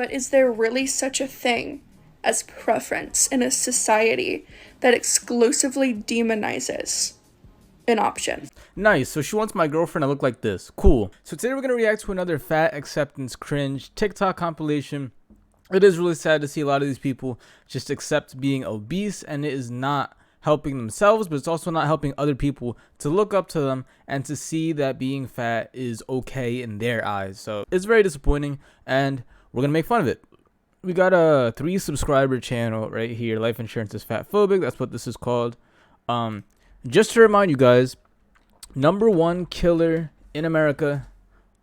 But is there really such a thing as preference in a society that exclusively demonizes an option? Nice. So she wants my girlfriend to look like this. Cool. So today we're going to react to another fat acceptance cringe TikTok compilation. It is really sad to see a lot of these people just accept being obese, and it is not helping themselves, but it's also not helping other people to look up to them and to see that being fat is okay in their eyes. So it's very disappointing, and we're going to make fun of it. We got a 3 subscriber channel right here. Life insurance is FATPHOBIC. That's what this is called. Just to remind you guys, #1 killer in America,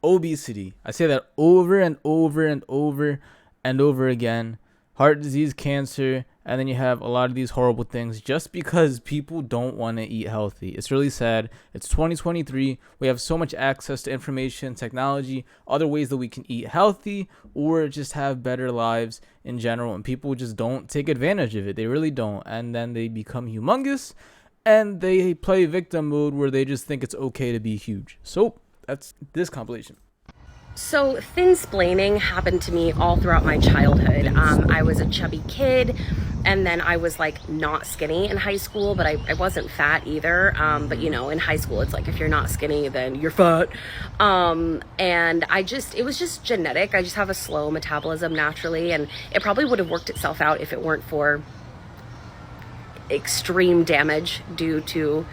obesity. I say that over and over and over and over again. Heart disease, cancer, and then you have a lot of these horrible things just because people don't want to eat healthy. It's really sad. It's 2023. We have so much access to information, technology, other ways that we can eat healthy or just have better lives in general, and people just don't take advantage of it. They really don't. And then they become humongous and they play victim mode where they just think it's okay to be huge. So that's this compilation. So thin-splaining happened to me all throughout my childhood. I was a chubby kid, and then I was like not skinny in high school, but I wasn't fat either. But you know, in high school, it's like if you're not skinny, then you're fat. And it was just genetic. I just have a slow metabolism naturally, and it probably would have worked itself out if it weren't for extreme damage due to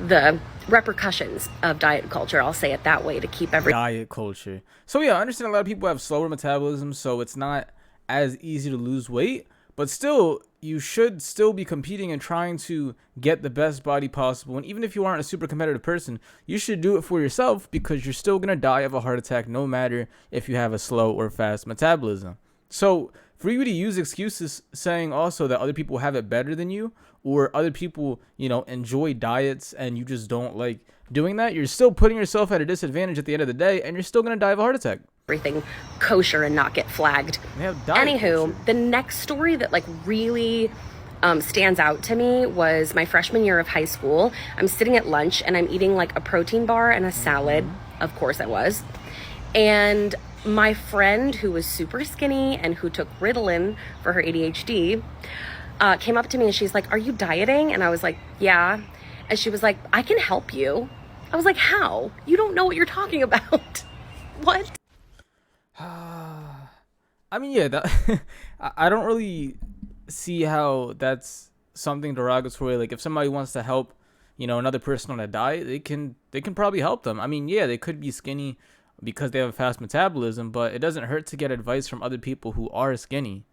the repercussions of diet culture. I'll say it that way to keep diet culture. So yeah, I understand a lot of people have slower metabolism, so it's not as easy to lose weight, but still you should still be competing and trying to get the best body possible. And even if you aren't a super competitive person, you should do it for yourself, because you're still gonna die of a heart attack no matter if you have a slow or fast metabolism. So for you to use excuses saying also that other people have it better than you, or other people, you know, enjoy diets and you just don't like doing that, you're still putting yourself at a disadvantage at the end of the day, and you're still going to die of a heart attack. Everything kosher and not get flagged. Anywho, the next story that like really stands out to me was my freshman year of high school. I'm sitting at lunch and I'm eating like a protein bar and a salad. Of course I was. And my friend, who was super skinny and who took Ritalin for her ADHD, came up to me and she's like, "Are you dieting?" And I was like, "Yeah." And she was like, "I can help you." I was like, "How? You don't know what you're talking about." What? I mean, yeah, that I don't really see how that's something derogatory. Like, if somebody wants to help, you know, another person on a diet, they can probably help them. I mean, yeah, they could be skinny because they have a fast metabolism, but it doesn't hurt to get advice from other people who are skinny.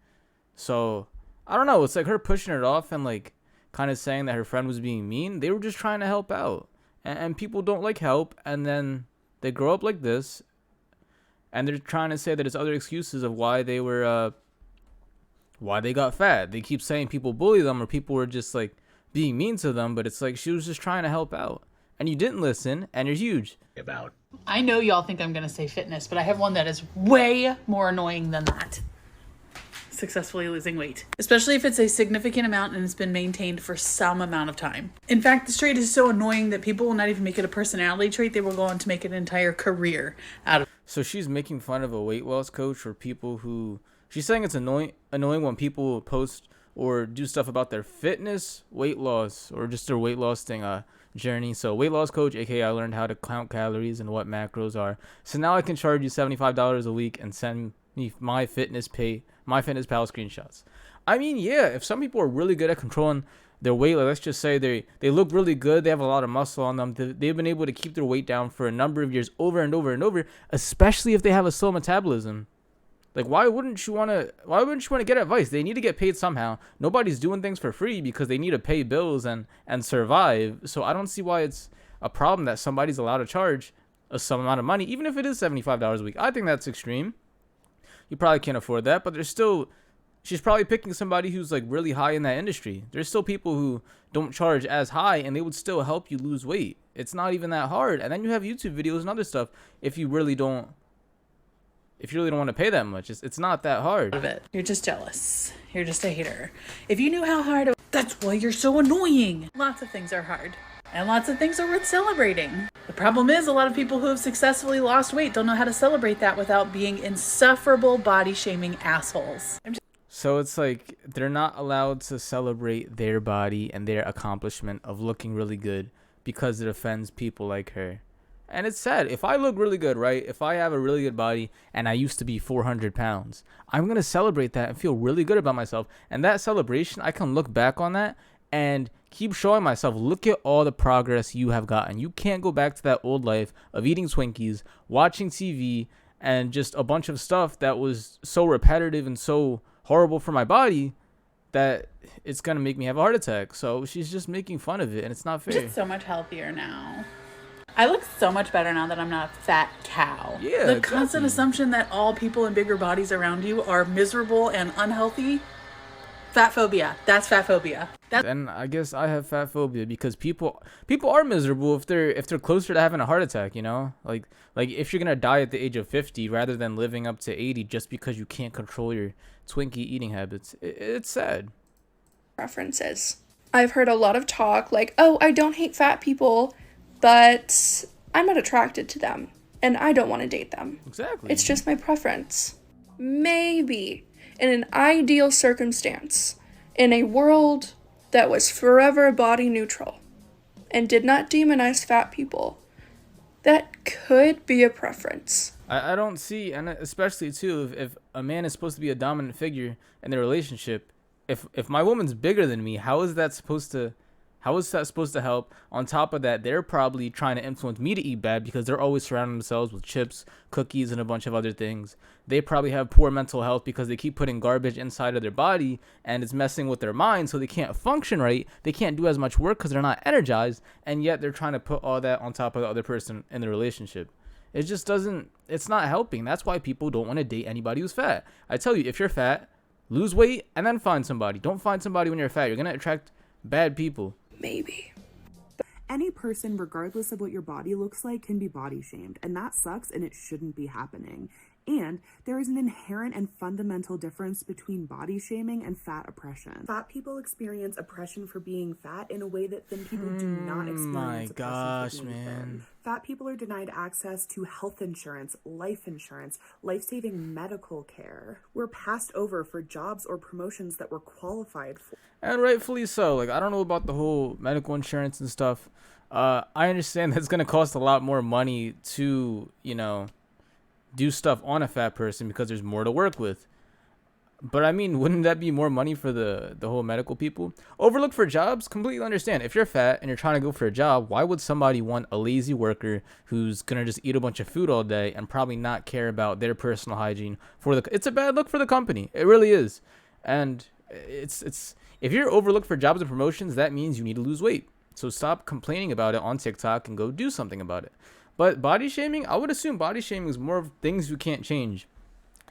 So I don't know. It's like her pushing it off and like kind of saying that her friend was being mean. They were just trying to help out, and people don't like help, and then they grow up like this, and they're trying to say that it's other excuses of why they were why they got fat. They keep saying people bully them or people were just like being mean to them, but it's like she was just trying to help out, and you didn't listen, and you're huge. I know y'all think I'm gonna say fitness, but I have one that is way more annoying than that. Successfully losing weight, especially if it's a significant amount and it's been maintained for some amount of time. In fact, this trait is so annoying that people will not even make it a personality trait. They will go on to make an entire career out of it. So she's making fun of a weight loss coach or people who, she's saying it's annoying when people post or do stuff about their fitness, weight loss, or just their weight loss thing journey. So weight loss coach, aka I learned how to count calories and what macros are, so now I can charge you $75 a week and send me my fitness pal screenshots. I mean, yeah, if some people are really good at controlling their weight, like let's just say they look really good, they have a lot of muscle on them, they've been able to keep their weight down for a number of years over and over and over, especially if they have a slow metabolism. Like, why wouldn't you want to get advice? They need to get paid somehow. Nobody's doing things for free because they need to pay bills and survive. So I don't see why it's a problem that somebody's allowed to charge some amount of money, even if it is $75 a week. I think that's extreme. You probably can't afford that, but she's probably picking somebody who's like really high in that industry. There's still people who don't charge as high and they would still help you lose weight. It's not even that hard. And then you have YouTube videos and other stuff if you really don't want to pay that much. It's not that hard. You're just jealous. You're just a hater. If you knew how hard that's why you're so annoying. Lots of things are hard. And lots of things are worth celebrating. The problem is a lot of people who have successfully lost weight don't know how to celebrate that without being insufferable body shaming assholes. So it's like they're not allowed to celebrate their body and their accomplishment of looking really good because it offends people like her. And it's sad. If I look really good, right? If I have a really good body and I used to be 400 pounds, I'm going to celebrate that and feel really good about myself. And that celebration, I can look back on that and keep showing myself, look at all the progress you have gotten. You can't go back to that old life of eating Twinkies, watching TV, and just a bunch of stuff that was so repetitive and so horrible for my body that it's going to make me have a heart attack. So she's just making fun of it, and it's not fair. I'm just so much healthier now. I look so much better now that I'm not a fat cow. Yeah, the constant assumption that all people in bigger bodies around you are miserable and unhealthy. Fat phobia. That's fat phobia. And I guess I have fat phobia because people are miserable if they're closer to having a heart attack, you know? Like if you're gonna die at the age of 50 rather than living up to 80 just because you can't control your Twinkie eating habits. It's sad. Preferences. I've heard a lot of talk like, oh, I don't hate fat people, but I'm not attracted to them and I don't want to date them. Exactly. It's just my preference. Maybe in an ideal circumstance, in a world that was forever body neutral and did not demonize fat people, that could be a preference. I don't see, and especially too, if a man is supposed to be a dominant figure in their relationship, if my woman's bigger than me, how is that supposed to help? On top of that, they're probably trying to influence me to eat bad because they're always surrounding themselves with chips, cookies, and a bunch of other things. They probably have poor mental health because they keep putting garbage inside of their body and it's messing with their mind, so they can't function right. They can't do as much work because they're not energized, and yet they're trying to put all that on top of the other person in the relationship. It just doesn't, it's not helping. That's why people don't want to date anybody who's fat. I tell you, if you're fat, lose weight and then find somebody. Don't find somebody when you're fat. You're going to attract bad people. Maybe. Any person, regardless of what your body looks like, can be body shamed, and that sucks and it shouldn't be happening. And there is an inherent and fundamental difference between body shaming and fat oppression. Fat people experience oppression for being fat in a way that thin people do not experience My oppression gosh, for being man. thin. Fat people are denied access to health insurance, life-saving medical care. We're passed over for jobs or promotions that we're qualified for. And rightfully so. Like, I don't know about the whole medical insurance and stuff. I understand that's going to cost a lot more money to, do stuff on a fat person because there's more to work with. But I mean, wouldn't that be more money for the whole medical people? Overlooked for jobs? Completely understand. If you're fat and you're trying to go for a job, why would somebody want a lazy worker who's going to just eat a bunch of food all day and probably not care about their personal hygiene? It's a bad look for the company. It really is. And it's if you're overlooked for jobs and promotions, that means you need to lose weight. So stop complaining about it on TikTok and go do something about it. But body shaming, I would assume body shaming is more of things you can't change.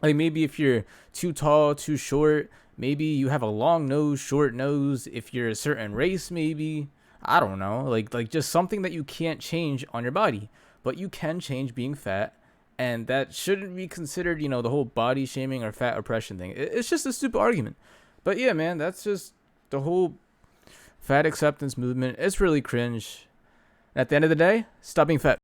Like maybe if you're too tall, too short, maybe you have a long nose, short nose. If you're a certain race, maybe, I don't know, like just something that you can't change on your body, but you can change being fat. And that shouldn't be considered, the whole body shaming or fat oppression thing. It's just a stupid argument. But yeah, man, that's just the whole fat acceptance movement. It's really cringe. At the end of the day, stop being fat.